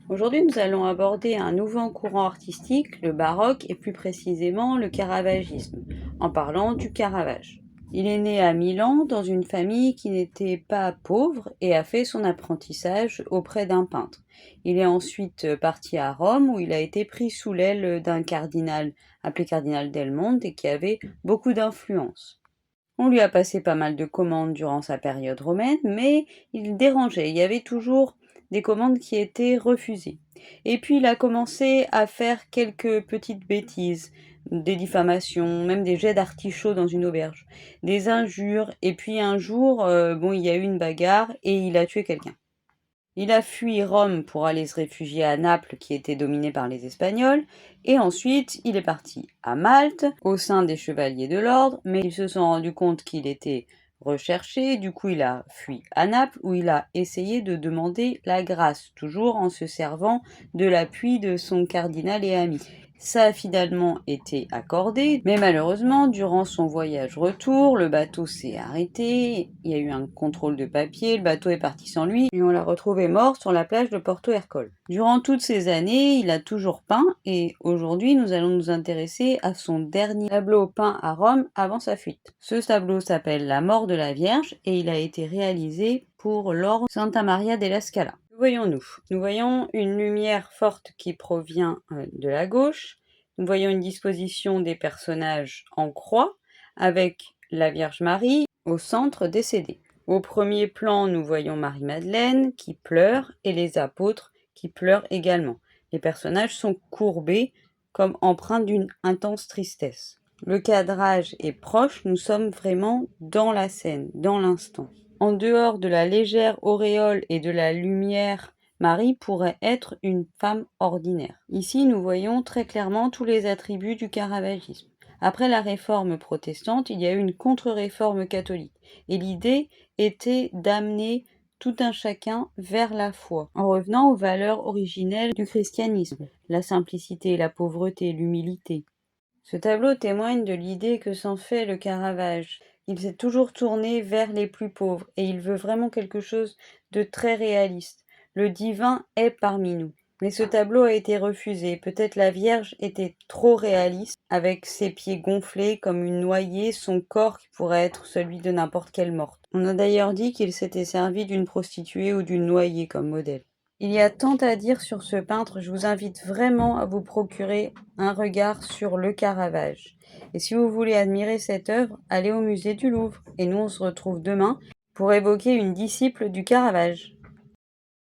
Aujourd'hui, nous allons aborder un nouveau courant artistique, le baroque et plus précisément le caravagisme, en parlant du Caravage. Il est né à Milan dans une famille qui n'était pas pauvre et a fait son apprentissage auprès d'un peintre. Il est ensuite parti à Rome où il a été pris sous l'aile d'un cardinal appelé cardinal Del Monte et qui avait beaucoup d'influence. On lui a passé pas mal de commandes durant sa période romaine, mais il dérangeait. Il y avait toujours des commandes qui étaient refusées. Et puis il a commencé à faire quelques petites bêtises, des diffamations, même des jets d'artichaut dans une auberge, des injures. Et puis un jour, il y a eu une bagarre et il a tué quelqu'un. Il a fui Rome pour aller se réfugier à Naples, qui était dominée par les Espagnols, et ensuite il est parti à Malte, au sein des Chevaliers de l'Ordre, mais ils se sont rendus compte qu'il était recherché, du coup il a fui à Naples, où il a essayé de demander la grâce, toujours en se servant de l'appui de son cardinal et ami. Ça a finalement été accordé, mais malheureusement, durant son voyage retour, le bateau s'est arrêté, il y a eu un contrôle de papier, le bateau est parti sans lui, et on l'a retrouvé mort sur la plage de Porto Ercole. Durant toutes ces années, il a toujours peint, et aujourd'hui, nous allons nous intéresser à son dernier tableau peint à Rome avant sa fuite. Ce tableau s'appelle La mort de la Vierge, et il a été réalisé pour l'ordre Santa Maria della Scala. Que voyons-nous? Nous voyons une lumière forte qui provient de la gauche. Nous voyons une disposition des personnages en croix avec la Vierge Marie au centre décédée. Au premier plan, nous voyons Marie-Madeleine qui pleure et les apôtres qui pleurent également. Les personnages sont courbés comme empreints d'une intense tristesse. Le cadrage est proche, nous sommes vraiment dans la scène, dans l'instant. En dehors de la légère auréole et de la lumière, Marie pourrait être une femme ordinaire. Ici, nous voyons très clairement tous les attributs du caravagisme. Après la réforme protestante, il y a eu une contre-réforme catholique. Et l'idée était d'amener tout un chacun vers la foi, en revenant aux valeurs originelles du christianisme, la simplicité, la pauvreté, l'humilité. Ce tableau témoigne de l'idée que s'en fait le Caravage. Il s'est toujours tourné vers les plus pauvres et il veut vraiment quelque chose de très réaliste. Le divin est parmi nous. Mais ce tableau a été refusé. Peut-être la Vierge était trop réaliste, avec ses pieds gonflés comme une noyée, son corps qui pourrait être celui de n'importe quelle morte. On a d'ailleurs dit qu'il s'était servi d'une prostituée ou d'une noyée comme modèle. Il y a tant à dire sur ce peintre, je vous invite vraiment à vous procurer un regard sur le Caravage. Et si vous voulez admirer cette œuvre, allez au musée du Louvre. Et nous, on se retrouve demain pour évoquer une disciple du Caravage.